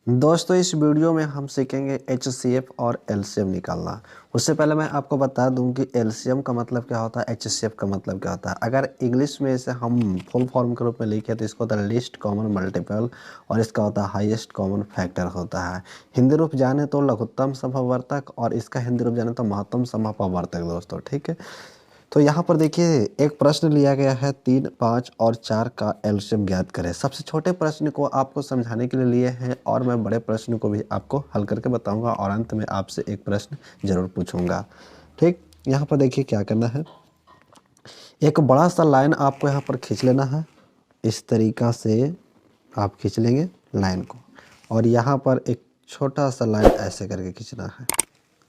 दोस्तों इस वीडियो में हम सीखेंगे HCF और LCM निकालना। उससे पहले मैं आपको बता दूं कि LCM का मतलब क्या होता है, HCF का मतलब क्या होता है। अगर इंग्लिश में इसे हम फुल फॉर्म के रूप में लिखे तो इसको होता है लीस्ट कॉमन मल्टीपल और इसका होता है हाईएस्ट कॉमन फैक्टर होता है। हिंदी रूप जाने तो लघुत्तम समवर्तक और इसका हिंदी रूप जाने तो महत्तम समवर्तक दोस्तों, ठीक है। तो यहाँ पर देखिए एक प्रश्न लिया गया है 3, 5 और 4 का एलसीएम ज्ञात करें। सबसे छोटे प्रश्न को आपको समझाने के लिए लिए हैं और मैं बड़े प्रश्न को भी आपको हल करके बताऊंगा और अंत में आपसे एक प्रश्न जरूर पूछूंगा। ठीक, यहाँ पर देखिए क्या करना है। एक बड़ा सा लाइन आपको यहाँ पर खींच लेना है। इस तरीका से आप खींच लेंगे लाइन को और यहाँ पर एक छोटा सा लाइन ऐसे करके खींचना है।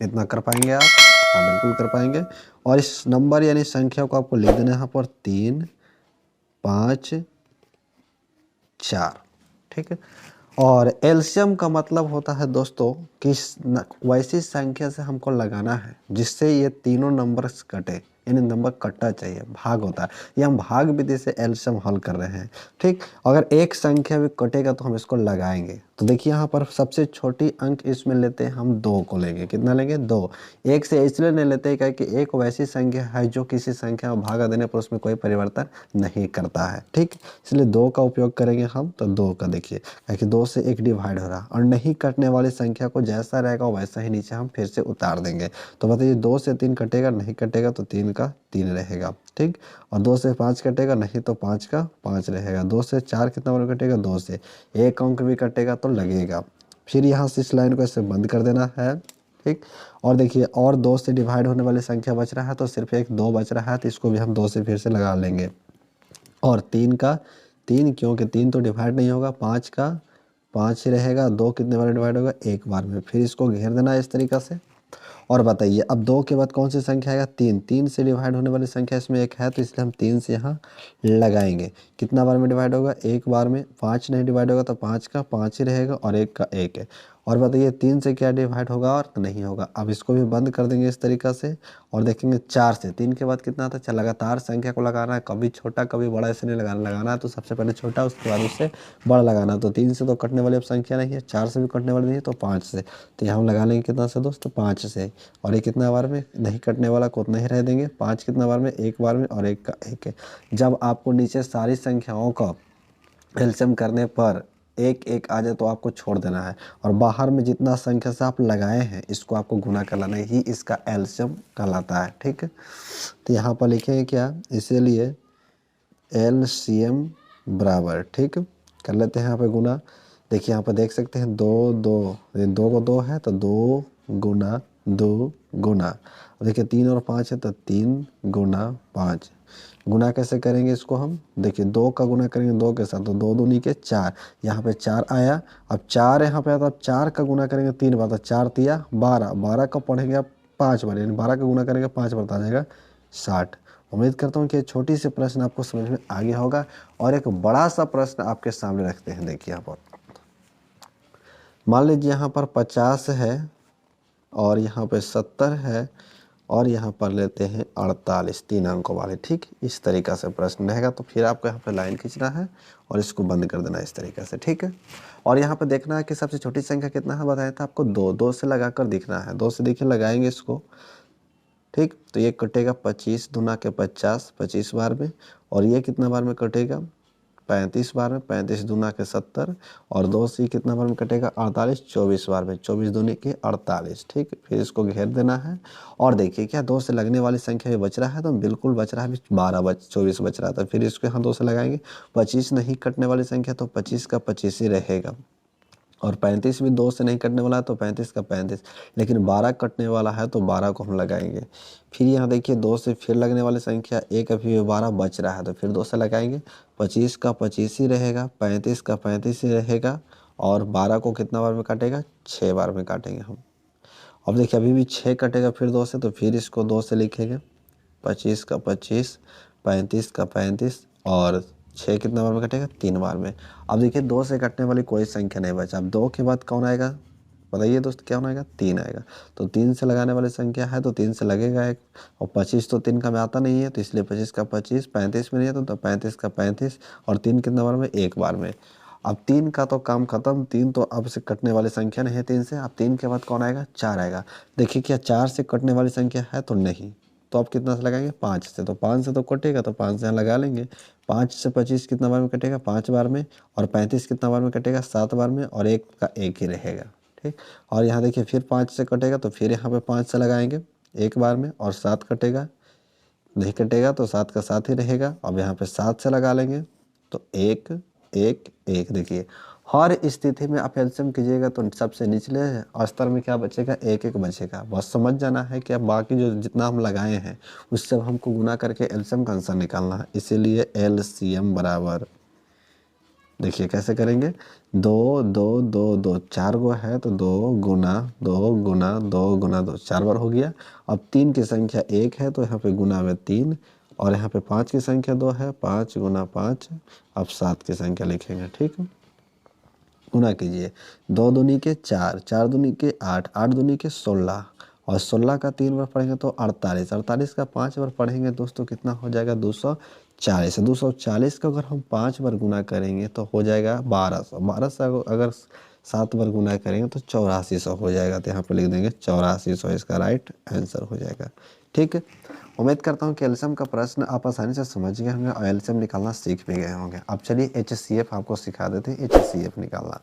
इतना कर पाएंगे आप? हाँ बिल्कुल कर पाएंगे। और इस नंबर यानी संख्या को आपको लिख देना है यहाँ पर 3, 5, 4, ठीक है। और एलसीएम का मतलब होता है दोस्तों कि वैसी संख्या से हमको लगाना है जिससे ये तीनों नंबर्स कटे, यानी नंबर कटना चाहिए, भाग होता है। ये हम भाग विधि से एलसीएम हल कर रहे हैं, ठीक। अगर एक संख्या भी कटेगा तो हम इसको लगाएंगे। तो देखिए यहाँ पर सबसे छोटी अंक इसमें लेते हैं हम 2 को लेंगे। कितना लेंगे? 2। एक से इसलिए नहीं लेते क्या कि एक वैसी संख्या है जो किसी संख्या में भागा देने पर उसमें कोई परिवर्तन नहीं करता है, ठीक। इसलिए 2 का उपयोग करेंगे हम। तो 2 का देखिए कि 2 से 1 डिवाइड हो रहा और नहीं कटने वाली संख्या को जैसा रहेगा वैसा ही नीचे हम फिर से उतार देंगे। तो बताइए 2 से 3 कटेगा, नहीं कटेगा तो 3 का 3 रहेगा, ठीक। और 2 से 5 कटेगा, नहीं तो 5 का 5 रहेगा। 2 से 4 कितना बार कटेगा? 2 से 1 अंक भी कटेगा तो लगेगा। फिर यहाँ से इस लाइन को ऐसे बंद कर देना है, ठीक। और देखिए और 2 से डिवाइड होने वाली संख्या बच रहा है तो सिर्फ एक 2 बच रहा है, तो इसको भी हम 2 से फिर से लगा लेंगे। और 3 का 3, क्योंकि 3 तो डिवाइड नहीं होगा, 5 का 5 ही रहेगा। 2 कितने बार डिवाइड होगा? एक बार में। फिर इसको घेर देना है इस तरीका से। और बताइए अब 2 के बाद कौन सी संख्या आएगा? 3। 3 से डिवाइड होने वाली संख्या इसमें एक है तो इसलिए हम 3 से यहाँ लगाएंगे। कितना बार में डिवाइड होगा? एक बार में। 5 नहीं डिवाइड होगा तो 5 का 5 ही रहेगा और 1 का 1 है। और बताइए 3 से क्या डिवाइड होगा? और नहीं होगा। अब इसको भी बंद कर देंगे इस तरीका से और देखेंगे 4 से। 3 के बाद कितना आता है? लगातार संख्या को लगाना है, कभी छोटा कभी बड़ा ऐसे नहीं लगाना है। तो सबसे पहले छोटा, उसके बाद उससे बड़ा लगाना। तो 3 से तो कटने वाली अब संख्या नहीं है, 4 से भी कटने वाली नहीं है, तो 5 से। तो यहाँ हम लगा लेंगे कितना से दोस्तों? 5 से। और ये कितना बार में? नहीं कटने वाला को उतना ही रह देंगे। 5 कितना बार में? एक बार में और 1 का 1 है। जब आपको नीचे सारी संख्याओं का एलसीएम करने पर 1 1 आ जाए तो आपको छोड़ देना है और बाहर में जितना संख्या से आप लगाए हैं इसको आपको गुना कर लेना ही इसका एलसीएम कहलाता है, ठीक है। तो यहाँ पर लिखेंगे क्या? इसीलिए एलसीएम बराबर, ठीक, कर लेते हैं यहाँ पे गुना। देखिए यहाँ पर देख सकते हैं 2 2, 2 को 2 है तो 2 गुना 2 गुना। देखिए 3 और 5 है तो 3 गुना 5। गुना कैसे करेंगे इसको हम? देखिए 2 का गुना करेंगे 2 के साथ तो 2 दूनी के 4। यहाँ पे 4 आया। अब 4 यहाँ पे आता, अब 4 का गुना करेंगे 3 बार तो 4 तिया 12। 12 का पढ़ेंगे आप 5 बार, यानी 12 का गुना करेंगे 5 बार तो आ जाएगा 60। उम्मीद करता हूँ कि छोटी सी प्रश्न आपको समझ में आ गया होगा। और एक बड़ा सा प्रश्न आपके सामने रखते हैं। देखिए यहाँ पर मान लीजिए यहाँ पर 50 है और यहाँ पे 70 है और यहाँ पर लेते हैं 48, 3 अंकों वाले, ठीक। इस तरीका से प्रश्न रहेगा। तो फिर आपको यहाँ पे लाइन खींचना है और इसको बंद कर देना है इस तरीके से, ठीक है। और यहाँ पे देखना है कि सबसे छोटी संख्या कितना है, बताया था आपको 2। 2 से लगाकर दिखना है। 2 से देखिए लगाएंगे इसको, ठीक। तो ये कटेगा 25 दूना के 50, 25 बार में। और ये कितना बार में कटेगा? 35 बार में। 35 दूना के 70 और 2 से कितना बार में कटेगा? 48, 24 बार में। 24 दूनी के 48, ठीक। फिर इसको घेर देना है और देखिए क्या 2 से लगने वाली संख्या भी बच रहा है, तो बिल्कुल बच रहा है, 24 बच रहा था। फिर इसको यहाँ 2 से लगाएंगे। 25 नहीं कटने वाली संख्या तो 25 का 25 ही रहेगा। और 35 भी 2 से नहीं कटने वाला है तो 35 का 35। लेकिन 12 कटने वाला है तो 12 को हम लगाएंगे। फिर यहाँ देखिए 2 से फिर लगने वाली संख्या एक, अभी 12 बच रहा है तो फिर 2 से लगाएंगे। 25 का 25 ही रहेगा, 35 का 35 ही रहेगा। और 12 को कितना बार में काटेगा? 6 बार में काटेंगे हम। अब देखिए अभी भी 6 कटेगा फिर 2 से, तो फिर इसको 2 से लिखेंगे। 25 का 25, 35 का 35 और 6 कितना बार में कटेगा? 3 बार में। अब देखिए 2 से कटने वाली कोई संख्या नहीं बचा। अब 2 के बाद कौन आएगा? बताइए दोस्त, क्या आएगा? 3 आएगा। तो 3 से लगाने वाली संख्या है तो 3 से लगेगा एक। और 25 तो 3 का में आता नहीं है तो इसलिए 25 का 25। 35 में नहीं है तो 35 का 35 और 3 कितना बार में? एक बार में। अब 3 का तो काम खत्म, 3 तो अब से कटने वाली संख्या नहीं है 3 से। अब 3 के बाद कौन आएगा? 4 आएगा। देखिए क्या 4 से कटने वाली संख्या है? तो नहीं। तो अब कितना से लगाएंगे? 5 से। तो 5 से तो कटेगा, तो 5 से यहाँ लगा लेंगे। 5 से 25 कितना बार में कटेगा? 5 बार में। और 35 कितना बार में कटेगा? 7 बार में। और 1 का 1 ही रहेगा, ठीक। और यहाँ देखिए फिर 5 से कटेगा, तो फिर यहाँ पे 5 से लगाएंगे 1 बार में। और 7 कटेगा, नहीं कटेगा तो 7 का 7 ही रहेगा। अब यहाँ पे 7 से लगा लेंगे, तो 1 1 1। देखिए हर स्थिति में आप एलसीएम कीजिएगा तो सबसे निचले स्तर में क्या बचेगा? 1 1 बचेगा। बस समझ जाना है कि अब बाकी जो जितना हम लगाए हैं उससे अब हमको गुना करके एलसीएम का आंसर निकालना है। इसीलिए एलसीएम बराबर, देखिए कैसे करेंगे? 2 2 2 2 4 गो है तो 2 गुना 2 गुना 2 गुना 2 4 बार हो गया। अब 3 की संख्या 1 है तो यहाँ पे गुना में 3। और यहाँ पे 5 की संख्या 2 है, 5 गुना 5। अब 7 की संख्या लिखेंगे, ठीक है। गुना कीजिए, 2 दूनी के 4, 4 दूनी के 8, 8 दूनी के 16। और 16 का 3 बार पढ़ेंगे तो 48, 48 का 5 बार पढ़ेंगे दोस्तों कितना हो जाएगा? 240। 240 का अगर हम 5 बार गुना करेंगे तो हो जाएगा 1200। 1200 अगर 7 बार गुना करेंगे तो 8400 हो जाएगा। तो यहाँ पर लिख देंगे 8400, इसका राइट आंसर हो जाएगा, ठीक है। उम्मीद करता हूँ कि एलसीएम का प्रश्न आप आसानी से समझ गए होंगे और एलसीएम निकालना सीख भी गए होंगे। अब चलिए एचसीएफ आपको सिखा देते हैं, एचसीएफ निकालना।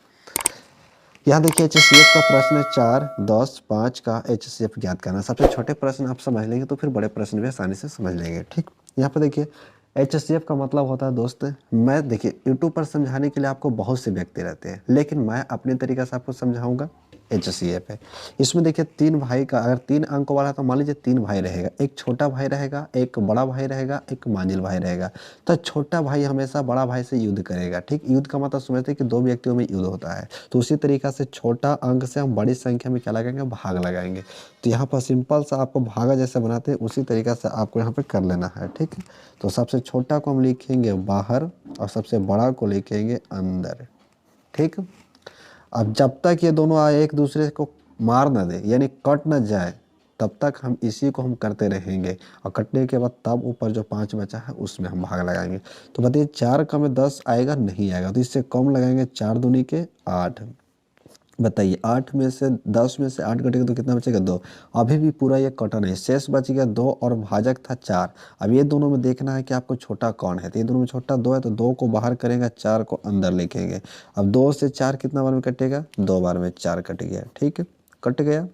यहाँ देखिए एचसीएफ का प्रश्न है 4 10 5 का एचसीएफ ज्ञात करना। सबसे छोटे प्रश्न आप समझ लेंगे तो फिर बड़े प्रश्न भी आसानी से समझ लेंगे, ठीक। यहाँ पर देखिए एचसीएफ का मतलब होता है दोस्त, मैं देखिए यूट्यूब पर समझाने के लिए आपको बहुत से व्यक्ति रहते हैं, लेकिन मैं अपने तरीके से आपको समझाऊंगा। एचसीएफ है, इसमें देखिए 3 भाई का, अगर 3 अंक वाला तो मान लीजिए 3 भाई रहेगा, एक छोटा भाई रहेगा, एक बड़ा भाई रहेगा, एक मांझिल भाई रहेगा। तो छोटा भाई हमेशा बड़ा भाई से युद्ध करेगा, ठीक। युद्ध का मतलब समझते हैं कि 2 व्यक्तियों में युद्ध होता है। तो उसी तरीका से छोटा अंक से हम बड़ी संख्या में क्या लगाएंगे? भाग लगाएंगे। तो यहाँ पर सिंपल सा आपको भागा जैसे बनाते हैं उसी तरीका से आपको यहाँ पे कर लेना है, ठीक है। तो सबसे छोटा को हम लिखेंगे बाहर और सबसे बड़ा को लिखेंगे अंदर, ठीक। अब जब तक ये दोनों आए एक दूसरे को मार ना दे, यानी कट ना जाए, तब तक हम इसी को हम करते रहेंगे। और कटने के बाद तब ऊपर जो 5 बचा है उसमें हम भाग लगाएंगे। तो बताइए 4 का में 10 आएगा? नहीं आएगा। तो इससे कम लगाएंगे, 4 दूनी के 8। बताइए 8 में से 10 में से 8 कटेगा तो कितना बचेगा? 2। अभी भी पूरा ये कटा नहीं, शेष बच गया 2 और भाजक था 4। अब ये दोनों में देखना है कि आपको छोटा कौन है। तो ये दोनों में छोटा 2 है तो 2 को बाहर करेंगे, 4 को अंदर लिखेंगे। अब 2 से 4 कितना बार में कटेगा? 2 बार में 4 कट गया, ठीक है, कट गया।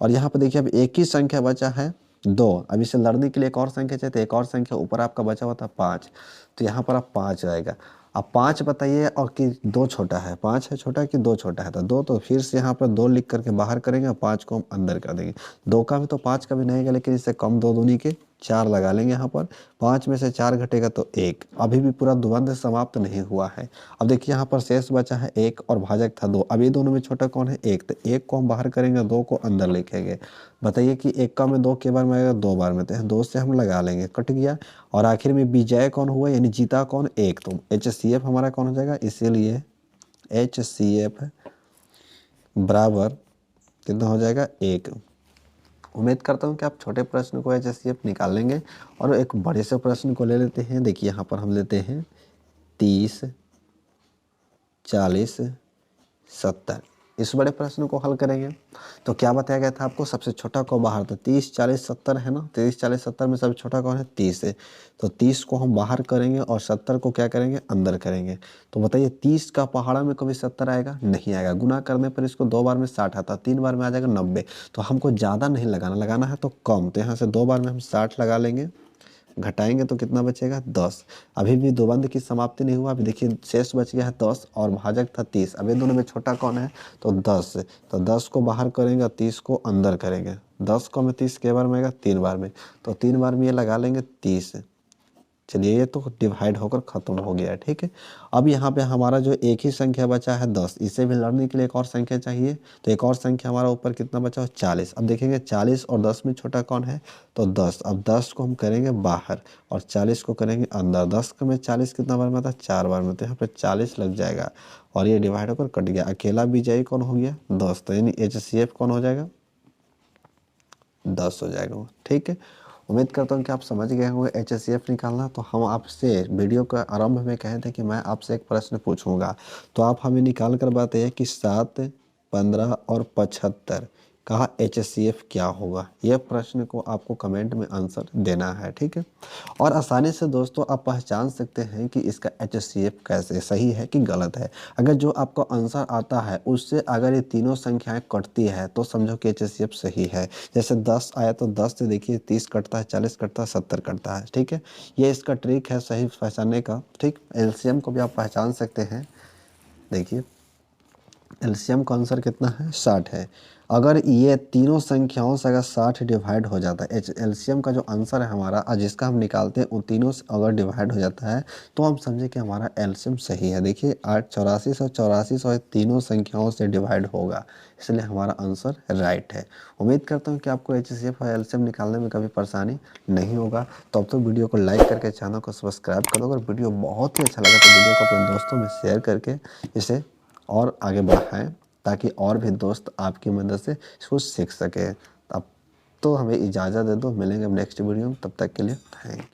और यहाँ पर देखिए अब एक ही संख्या बचा है 2। अब इसे लड़ने के लिए एक और संख्या चाहिए, एक और संख्या ऊपर आपका बचा हुआ था 5। तो यहाँ पर आप 5 आएगा। अब 5 बताइए और कि 2 छोटा है, 5 है छोटा कि 2 छोटा है? तो 2, तो फिर से यहाँ पर 2 लिख करके बाहर करेंगे और 5 को हम अंदर कर देंगे। 2 का भी तो 5 का भी नहीं है, लेकिन इससे कम 2 दूनी के 4 लगा लेंगे। यहाँ पर 5 में से 4 घटेगा तो 1। अभी भी पूरा द्वंद्व समाप्त नहीं हुआ है। अब देखिए यहाँ पर शेष बचा है 1 और भाजक था 2। अब ये दोनों में छोटा कौन है? 1। तो 1 को हम बाहर करेंगे, 2 को अंदर लिखेंगे। बताइए कि 1 का में 2 के बार में आएगा? 2 बार में। तो 2 से हम लगा लेंगे, कट गया। और आखिर में विजय कौन हुआ, यानी जीता कौन? 1। तो एचसीएफ हमारा कौन हो जाएगा? इसीलिए एचसीएफ बराबर कितना हो जाएगा? 1। उम्मीद करता हूँ कि आप छोटे प्रश्न को एचसीएफ निकाल लेंगे और एक बड़े से प्रश्न को ले लेते हैं। देखिए यहाँ पर हम लेते हैं 30 40 70। इस बड़े प्रश्न को हल करेंगे तो क्या बताया गया था आपको? सबसे छोटा को बाहर, तो 30 40 70 है ना। 30 40 70 में सबसे छोटा कौन है? 30 है। तो 30 को हम बाहर करेंगे और 70 को क्या करेंगे? अंदर करेंगे। तो बताइए 30 का पहाड़ा में कभी 70 आएगा? नहीं आएगा। गुना करने पर इसको 2 बार में 60 आता, 3 बार में आ जाएगा 90। तो हमको ज़्यादा नहीं लगाना, लगाना है तो कम। तो यहाँ से 2 बार में हम 60 लगा लेंगे, घटाएंगे तो कितना बचेगा? 10। अभी भी द्वंद्व की समाप्ति नहीं हुआ। अभी देखिए शेष बच गया है 10 और भाजक था 30। अब ये दोनों में छोटा कौन है? तो 10। तो 10 को बाहर करेंगे और 30 को अंदर करेंगे। 10 को में 30 के बार में आएगा? 3 बार में। तो 3 बार में ये लगा लेंगे 30। चलिए ये तो डिवाइड होकर खत्म हो गया है, ठीक है। अब यहाँ पे हमारा जो एक ही संख्या बचा है 10, इसे भी लड़ने के लिए एक और संख्या चाहिए। तो एक और संख्या हमारा ऊपर कितना बचा है? 40। अब देखेंगे 40 और 10 में छोटा कौन है? तो 10। अब 10 को हम करेंगे बाहर और 40 को करेंगे अंदर। 10 में 40 कितना बार में आता है? 4 बार में। तो यहाँ पे 40 लग जाएगा और ये डिवाइड होकर कट गया। अकेला विजयी कौन हो गया? 10। तो यानी एचसीएफ कौन हो जाएगा? 10 हो जाएगा, ठीक है। उम्मीद करता हूँ कि आप समझ गए होंगे HCF निकालना। तो हम आपसे वीडियो का आरंभ में कहे थे कि मैं आपसे एक प्रश्न पूछूंगा, तो आप हमें निकाल कर बताइए कि 7, 15 और 75 का HCF क्या होगा। यह प्रश्न को आपको कमेंट में आंसर देना है, ठीक है। और आसानी से दोस्तों आप पहचान सकते हैं कि इसका HCF कैसे सही है कि गलत है। अगर जो आपको आंसर आता है उससे अगर ये तीनों संख्याएं कटती है तो समझो कि HCF सही है। जैसे 10 आया तो 10 से देखिए 30 कटता है, 40 कटता है, 70 कटता है, ठीक है। ये इसका ट्रिक है सही पहचानने का, ठीक। LCM को भी आप पहचान सकते हैं। देखिए एलसीएम का आंसर कितना है, 60 है। अगर ये तीनों संख्याओं से अगर 60 डिवाइड हो जाता है, एलसीएम का जो आंसर है हमारा और जिसका हम निकालते हैं उन तीनों से अगर डिवाइड हो जाता है तो हम समझे कि हमारा एलसीएम सही है। देखिए 8484 तीनों संख्याओं से डिवाइड होगा, इसलिए हमारा आंसर राइट है। उम्मीद करता हूँ कि आपको HCF और एलसीएम निकालने में कभी परेशानी नहीं होगा। तो अब तो वीडियो को लाइक करके चैनल को सब्सक्राइब करो। अगर वीडियो बहुत ही अच्छा लगा तो वीडियो को अपने दोस्तों में शेयर करके इसे और आगे बढ़ाएं, ताकि और भी दोस्त आपकी मदद से इसको सीख सके। अब तो हमें इजाज़त दे दो, मिलेंगे नेक्स्ट वीडियो में, तब तक के लिए थैंक यू।